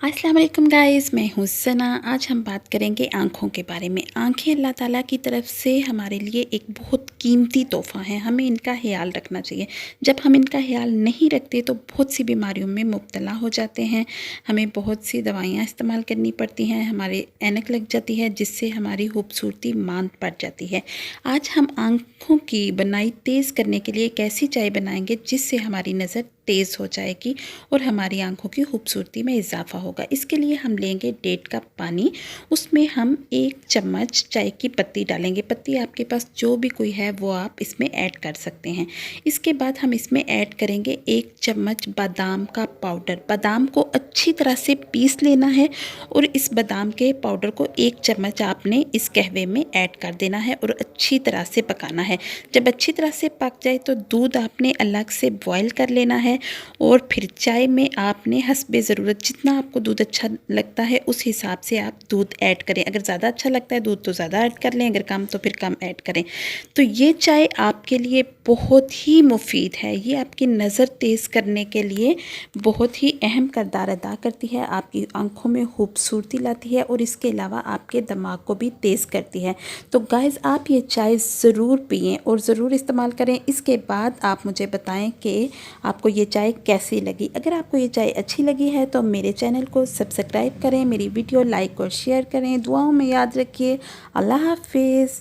अस्सलाम वालेकुम गाइस, मैं हूँ सना। आज हम बात करेंगे आँखों के बारे में। आँखें अल्लाह ताला की तरफ से हमारे लिए एक बहुत कीमती तोहफ़ा है, हमें इनका ख़याल रखना चाहिए। जब हम इनका ख़याल नहीं रखते तो बहुत सी बीमारियों में मुब्तला हो जाते हैं, हमें बहुत सी दवाइयाँ इस्तेमाल करनी पड़ती हैं, हमारे ऐनक लग जाती है जिससे हमारी खूबसूरती मांद पड़ जाती है। आज हम आँखों की बनाई तेज़ करने के लिए एक ऐसी चाय बनाएंगे जिससे हमारी नज़र तेज़ हो जाएगी और हमारी आँखों की खूबसूरती में इजाफ़ा होगा। इसके लिए हम लेंगे 1.5 कप पानी, उसमें हम 1 चम्मच चाय की पत्ती डालेंगे। पत्ती आपके पास जो भी कोई है वो आप इसमें ऐड कर सकते हैं। इसके बाद हम इसमें ऐड करेंगे 1 चम्मच बादाम का पाउडर। बादाम को अच्छी तरह से पीस लेना है और इस बादाम के पाउडर को 1 चम्मच आपने इस कहवे में ऐड कर देना है और अच्छी तरह से पकाना है। जब अच्छी तरह से पक जाए तो दूध आपने अलग से बॉयल कर लेना है और फिर चाय में आपने हस्बे ज़रूरत जितना आपको दूध अच्छा लगता है उस हिसाब से आप दूध ऐड करें। अगर ज़्यादा अच्छा लगता है दूध तो ज़्यादा ऐड कर लें, अगर कम तो फिर कम ऐड करें। तो ये चाय आपके लिए बहुत ही मुफीद है, ये आपकी नज़र तेज़ करने के लिए बहुत ही अहम किरदार अदा करती है, आपकी आंखों में खूबसूरती लाती है और इसके अलावा आपके दिमाग को भी तेज़ करती है। तो गाइज़ आप ये चाय ज़रूर पिएँ और ज़रूर इस्तेमाल करें। इसके बाद आप मुझे बताएं कि आपको ये चाय कैसी लगी। अगर आपको ये चाय अच्छी लगी है तो मेरे चैनल को सब्सक्राइब करें, मेरी वीडियो लाइक और शेयर करें। दुआओं में याद रखिए। अल्लाह हाफिज़।